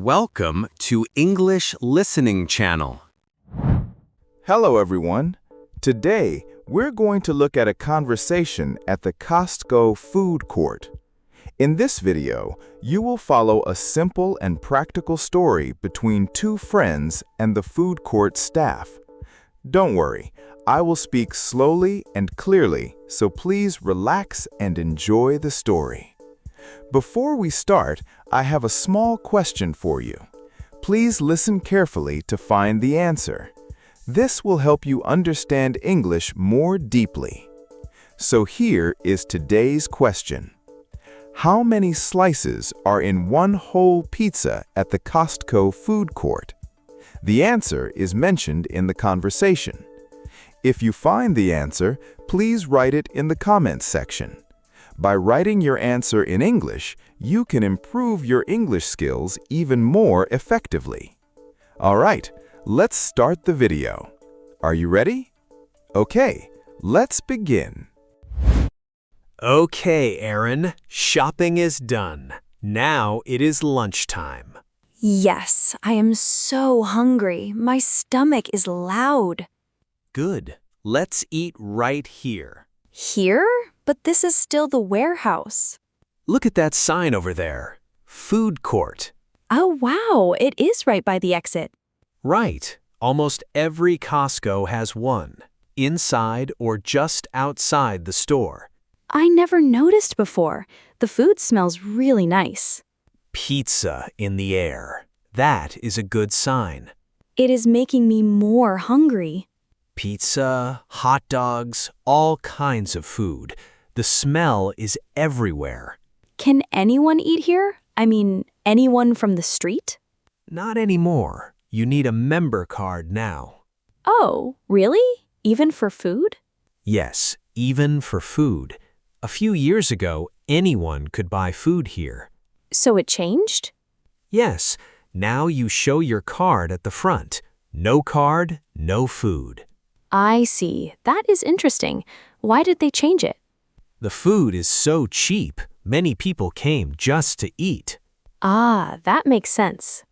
Welcome to English Listening Channel. Hello everyone. Today, we're going to look at a conversation at the Costco food court. In this video, you will follow a simple and practical story between two friends and the food court staff. Don't worry, I will speak slowly and clearly, so please relax and enjoy the story. Before we start, I have a small question for you. Please listen carefully to find the answer. This will help you understand English more deeply. So here is today's question. How many slices are in one whole pizza at the Costco food court? The answer is mentioned in the conversation. If you find the answer, please write it in the comments section. By writing your answer in English, you can improve your English skills even more effectively. All right, let's start the video. Are you ready? Okay, let's begin. Okay, Erin, shopping is done. Now it is lunchtime. Yes, I am so hungry. My stomach is loud. Good. Let's eat right here. Here? But this is still the warehouse. Look at that sign over there. Food court. Oh, wow, it is right by the exit. Right. Almost every Costco has one, inside or just outside the store. I never noticed before. The food smells really nice. Pizza in the air. That is a good sign. It is making me more hungry. Pizza, hot dogs, all kinds of food. The smell is everywhere. Can anyone eat here? I mean, anyone from the street? Not anymore. You need a member card now. Oh, really? Even for food? Yes, even for food. A few years ago, anyone could buy food here. So it changed? Yes, now you show your card at the front. No card, no food. I see. That is interesting. Why did they change it? The food is so cheap, many people came just to eat. Ah, that makes sense.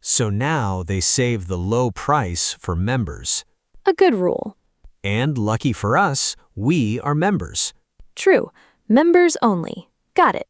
So now they save the low price for members. A good rule. And lucky for us, we are members. True. Members only. Got it.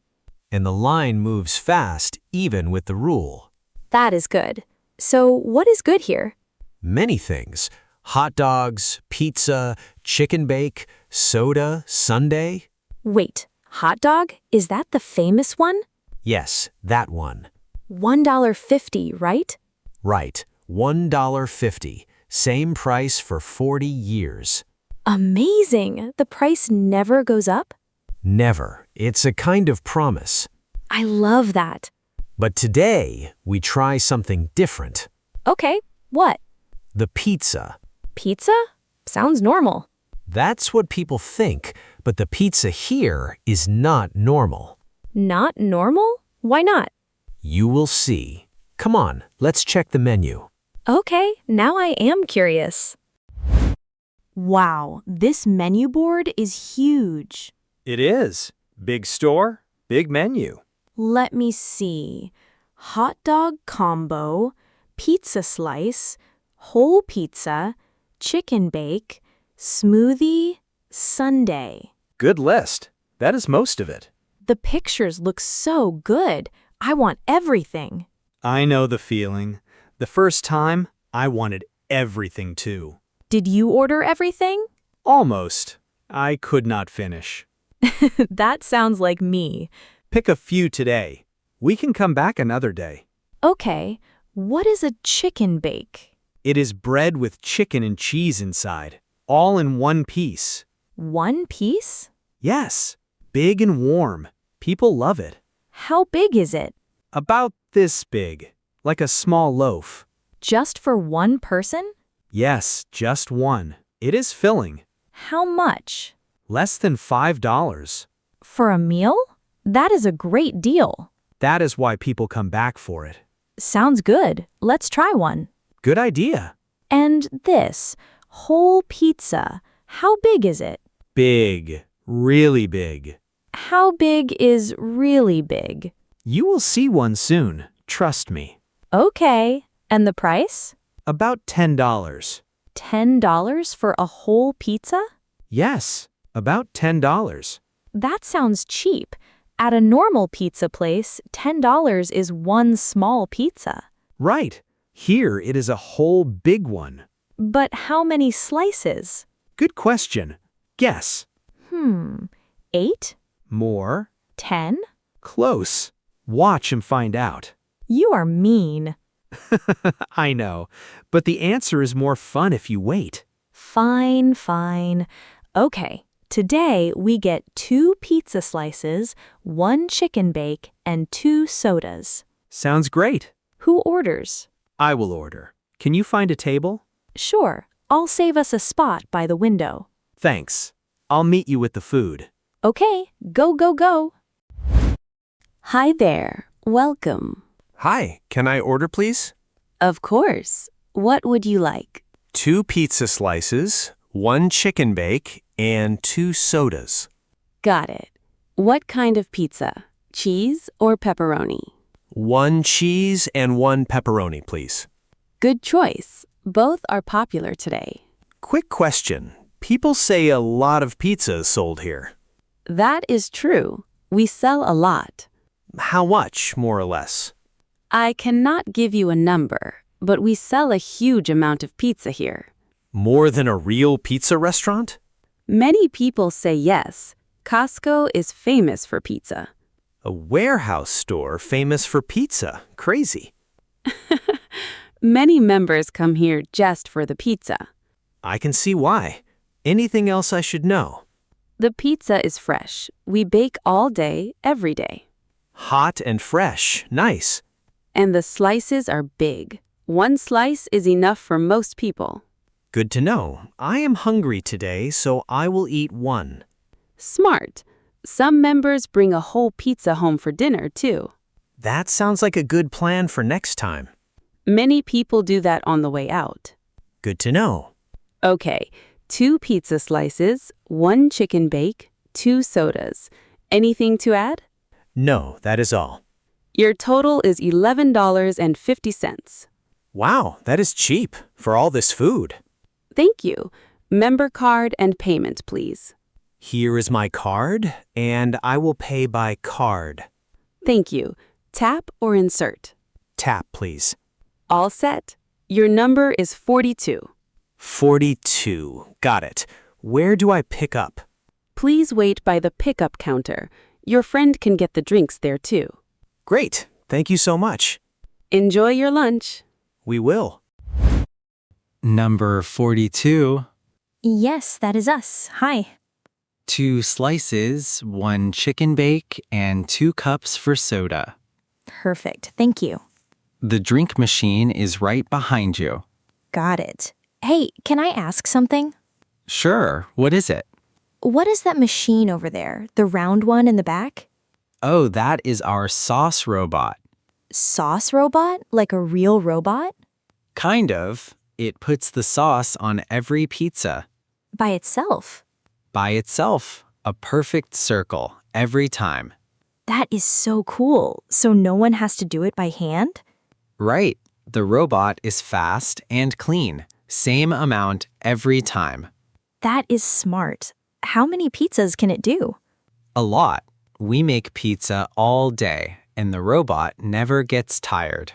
And the line moves fast even with the rule. That is good. So what is good here? Many things. Hot dogs, pizza, chicken bake, soda, sundae. Wait, hot dog? Is that the famous one? Yes, that one. $1.50, right? Right, $1.50. Same price for 40 years. Amazing! The price never goes up? Never. It's a kind of promise. I love that. But today, we try something different. Okay, what? The pizza. Pizza? Sounds normal. That's what people think, but the pizza here is not normal. Not normal? Why not? You will see. Come on, let's check the menu. Okay, now I am curious. Wow, this menu board is huge. It is. Big store, big menu. Let me see. Hot dog combo, pizza slice, whole pizza, chicken bake, smoothie, sundae. Good list. That is most of it. The pictures look so good. I want everything. I know the feeling. The first time, I wanted everything too. Did you order everything? Almost. I could not finish. That sounds like me. Pick a few today. We can come back another day. Okay, what is a chicken bake? It is bread with chicken and cheese inside, all in one piece. One piece? Yes, big and warm. People love it. How big is it? About this big, like a small loaf. Just for one person? Yes, just one. It is filling. How much? Less than $5. For a meal? That is a great deal. That is why people come back for it. Sounds good. Let's try one. Good idea. And this, whole pizza. How big is it? Big. Really big. How big is really big? You will see one soon. Trust me. Okay. And the price? About $10. $10 for a whole pizza? Yes, about $10. That sounds cheap. At a normal pizza place, $10 is one small pizza. Right. Here it is a whole big one. But how many slices? Good question. Guess. 8? More? 10? Close. Watch and find out. You are mean. I know, but the answer is more fun if you wait. Fine, fine. Okay, today we get 2 pizza slices, 1 chicken bake, and 2 sodas. Sounds great. Who orders? I will order. Can you find a table? Sure, I'll save us a spot by the window. Thanks. I'll meet you with the food. Okay, go, go, go. Hi there. Welcome. Hi, can I order please? Of course. What would you like? 2 pizza slices, 1 chicken bake, and 2 sodas. Got it. What kind of pizza? Cheese or pepperoni? 1 cheese and 1 pepperoni, please. Good choice. Both are popular today. Quick question. People say a lot of pizza is sold here. That is true. We sell a lot. How much, more or less? I cannot give you a number, but we sell a huge amount of pizza here. More than a real pizza restaurant? Many people say yes. Costco is famous for pizza. A warehouse store famous for pizza. Crazy. Many members come here just for the pizza. I can see why. Anything else I should know? The pizza is fresh. We bake all day, every day. Hot and fresh. Nice. And the slices are big. 1 slice is enough for most people. Good to know. I am hungry today, so I will eat 1. Smart. Some members bring a whole pizza home for dinner, too. That sounds like a good plan for next time. Many people do that on the way out. Good to know. Okay, 2 pizza slices, 1 chicken bake, 2 sodas. Anything to add? No, that is all. Your total is $11.50. Wow, that is cheap for all this food. Thank you. Member card and payment, please. Here is my card, and I will pay by card. Thank you. Tap or insert. Tap, please. All set. Your number is 42. 42. Got it. Where do I pick up? Please wait by the pickup counter. Your friend can get the drinks there too. Great. Thank you so much. Enjoy your lunch. We will. Number 42. Yes, that is us. Hi. 2 slices, 1 chicken bake, and 2 cups for soda. Perfect. Thank you. The drink machine is right behind you. Got it. Hey, can I ask something? Sure, what is it? What is that machine over there, the round one in the back? Oh, that is our sauce robot. Sauce robot? Like a real robot? Kind of. It puts the sauce on every pizza. By itself? By itself, a perfect circle, every time. That is so cool. So no one has to do it by hand? Right. The robot is fast and clean. Same amount every time. That is smart. How many pizzas can it do? A lot. We make pizza all day, and the robot never gets tired.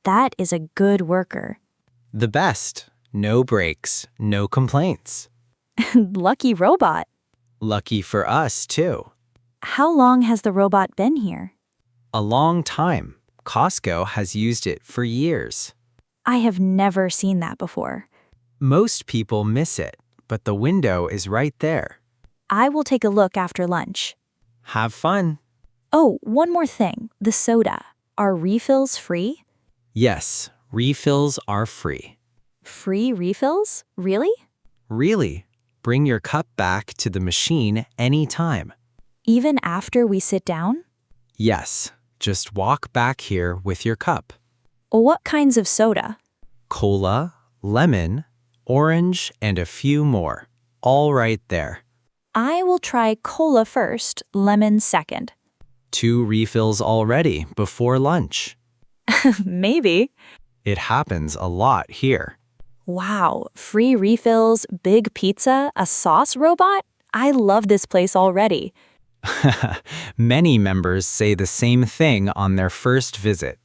That is a good worker. The best. No breaks, no complaints. Lucky robot. Lucky for us, too. How long has the robot been here? A long time. Costco has used it for years. I have never seen that before. Most people miss it, but the window is right there. I will take a look after lunch. Have fun. Oh, one more thing. The soda. Are refills free? Yes, refills are free. Free refills? Really? Really? Bring your cup back to the machine anytime. Even after we sit down? Yes, just walk back here with your cup. What kinds of soda? Cola, lemon, orange, and a few more. All right there. I will try cola first, lemon second. 2 refills already before lunch. Maybe. It happens a lot here. Wow, free refills, big pizza, a sauce robot? I love this place already. Many members say the same thing on their first visit.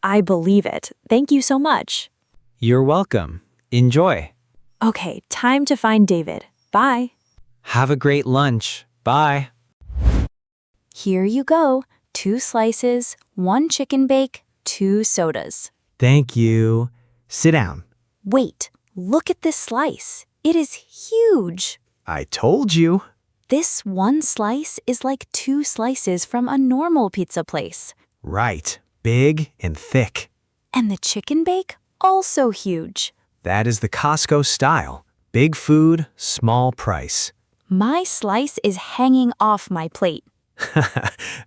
I believe it. Thank you so much. You're welcome. Enjoy. Okay, time to find David. Bye. Have a great lunch. Bye. Here you go. 2 slices, 1 chicken bake, 2 sodas. Thank you. Sit down. Wait, look at this slice. It is huge. I told you. This 1 slice is like 2 slices from a normal pizza place. Right. Big and thick. And the chicken bake? Also huge. That is the Costco style. Big food, small price. My slice is hanging off my plate.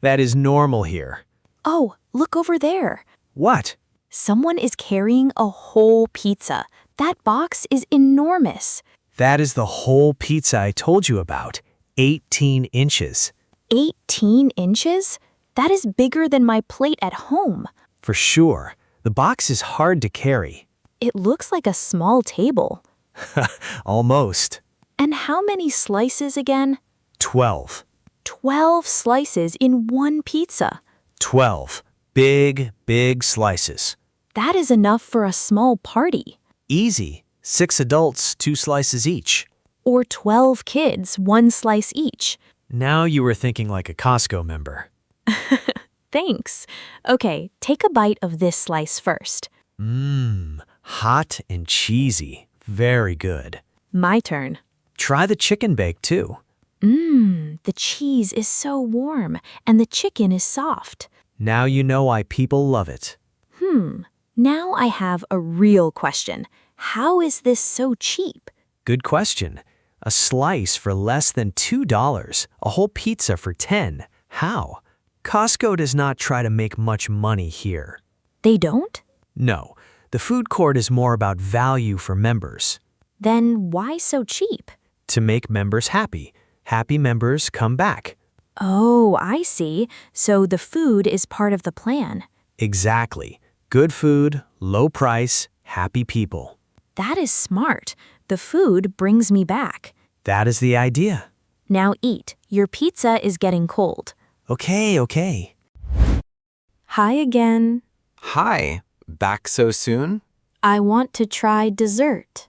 That is normal here. Oh, look over there. What? Someone is carrying a whole pizza. That box is enormous. That is the whole pizza I told you about. 18 inches. 18 inches? That is bigger than my plate at home. For sure. The box is hard to carry. It looks like a small table. Almost. And how many slices again? 12. 12 slices in 1 pizza. 12. Big, big slices. That is enough for a small party. Easy. 6 adults, 2 slices each. Or 12 kids, 1 slice each. Now you were thinking like a Costco member. Thanks. Okay, take a bite of this slice first. Hot and cheesy. Very good. My turn. Try the chicken bake too. The cheese is so warm and the chicken is soft. Now you know why people love it. Now I have a real question. How is this so cheap? Good question. A slice for less than $2. A whole pizza for 10. How? Costco does not try to make much money here. They don't? No, the food court is more about value for members. Then why so cheap? To make members happy. Happy members come back. Oh, I see. So the food is part of the plan. Exactly. Good food, low price, happy people. That is smart. The food brings me back. That is the idea. Now eat. Your pizza is getting cold. Okay. Hi again. Hi, back so soon? I want to try dessert.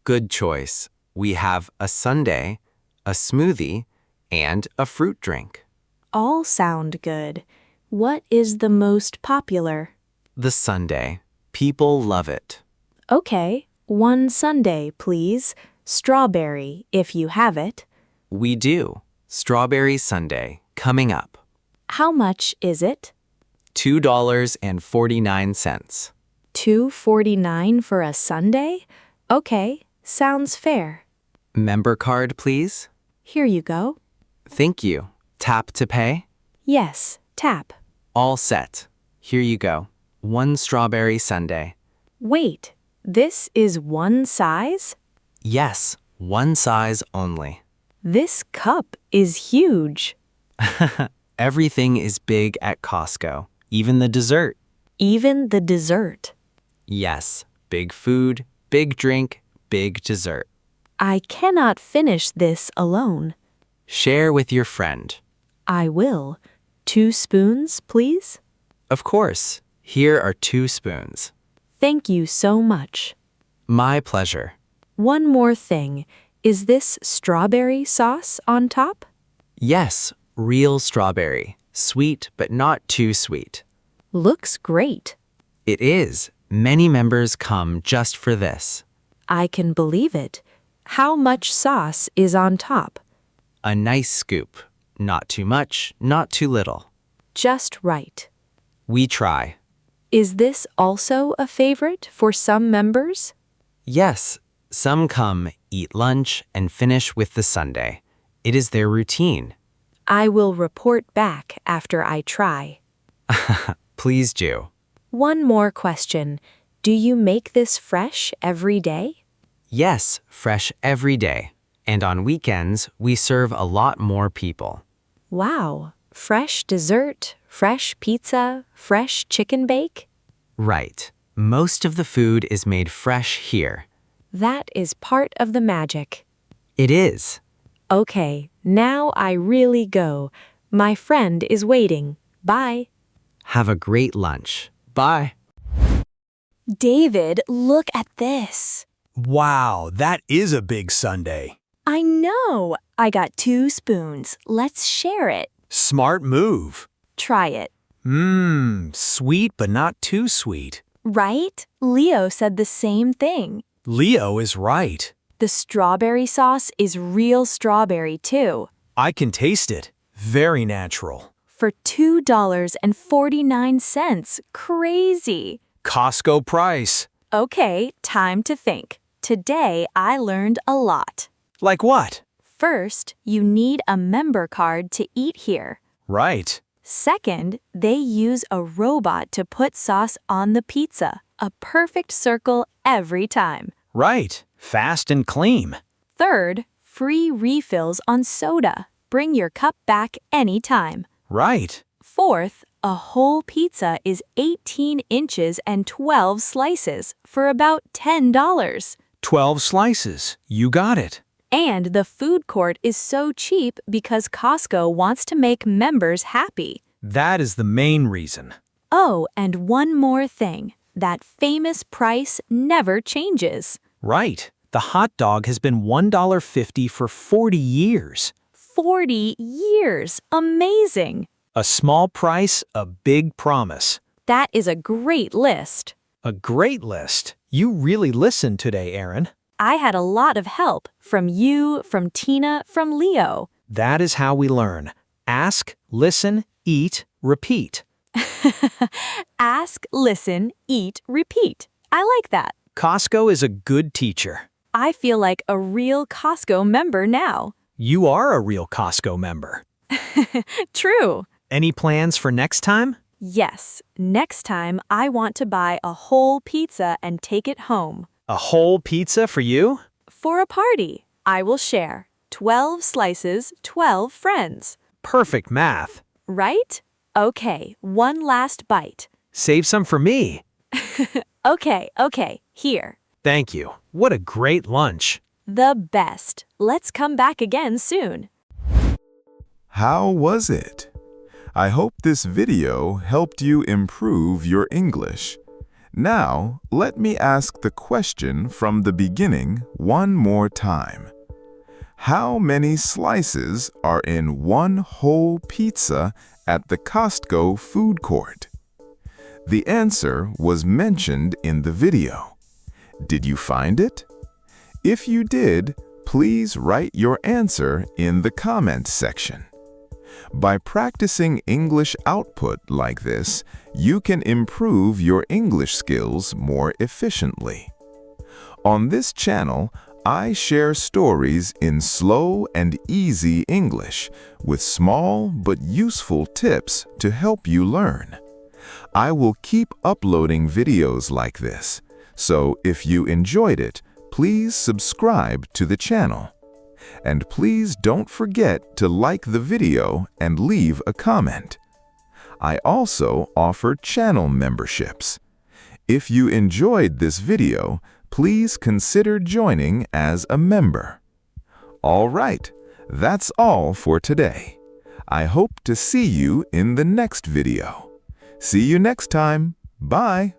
Good choice. We have a sundae, a smoothie, and a fruit drink. All sound good. What is the most popular? The sundae. People love it. Okay, 1 sundae, please. Strawberry, if you have it. We do. Strawberry sundae, coming up. How much is it? $2.49. $2.49 for a sundae? Okay, sounds fair. Member card, please. Here you go. Thank you. Tap to pay? Yes, tap. All set. Here you go. 1 strawberry sundae. Wait, this is 1 size? Yes, 1 size only. This cup is huge. Everything is big at Costco, even the dessert. Even the dessert. Yes, big food, big drink, big dessert. I cannot finish this alone. Share with your friend. I will. 2 spoons, please? Of course. Here are 2 spoons. Thank you so much. My pleasure. One more thing. Is this strawberry sauce on top? Yes, real strawberry. Sweet, but not too sweet. Looks great. It is. Many members come just for this. I can believe it. How much sauce is on top? A nice scoop. Not too much, not too little. Just right. We try. Is this also a favorite for some members? Yes, some come, eat lunch, and finish with the sundae. It is their routine. I will report back after I try. Please do. One more question. Do you make this fresh every day? Yes, fresh every day. And on weekends, we serve a lot more people. Wow. Fresh dessert, fresh pizza, fresh chicken bake? Right. Most of the food is made fresh here. That is part of the magic. It is. Okay, now I really go. My friend is waiting. Bye. Have a great lunch. Bye. David, look at this. Wow, that is a big sundae. I know. I got 2 spoons. Let's share it. Smart move. Try it. Sweet but not too sweet. Right? Leo said the same thing. Leo is right. The strawberry sauce is real strawberry too. I can taste it. Very natural. For $2.49. Crazy. Costco price. Okay, time to think. Today I learned a lot. Like what? First, you need a member card to eat here. Right. Second, they use a robot to put sauce on the pizza. A perfect circle every time. Right. Fast and clean. Third, free refills on soda. Bring your cup back anytime. Right. Fourth, a whole pizza is 18 inches and 12 slices for about $10. 12 slices. You got it. And the food court is so cheap because Costco wants to make members happy. That is the main reason. Oh, and one more thing. That famous price never changes. Right. The hot dog has been $1.50 for 40 years. 40 years. Amazing. A small price, a big promise. That is a great list. A great list. You really listened today, Erin. I had a lot of help from you, from Tina, from Leo. That is how we learn. Ask, listen, eat, repeat. Ask, listen, eat, repeat. I like that. Costco is a good teacher. I feel like a real Costco member now. You are a real Costco member. True. Any plans for next time? Yes. Next time, I want to buy a whole pizza and take it home. A whole pizza for you? For a party. I will share. 12 slices, 12 friends. Perfect math. Right? Okay, one last bite. Save some for me. Okay, here. Thank you. What a great lunch. The best. Let's come back again soon. How was it? I hope this video helped you improve your English. Now, let me ask the question from the beginning one more time. How many slices are in one whole pizza at the Costco food court? The answer was mentioned in the video. Did you find it? If you did, please write your answer in the comments section. By practicing English output like this, you can improve your English skills more efficiently. On this channel, I share stories in slow and easy English with small but useful tips to help you learn. I will keep uploading videos like this, so if you enjoyed it, please subscribe to the channel. And please don't forget to like the video and leave a comment. I also offer channel memberships. If you enjoyed this video, please consider joining as a member. All right, that's all for today. I hope to see you in the next video. See you next time. Bye.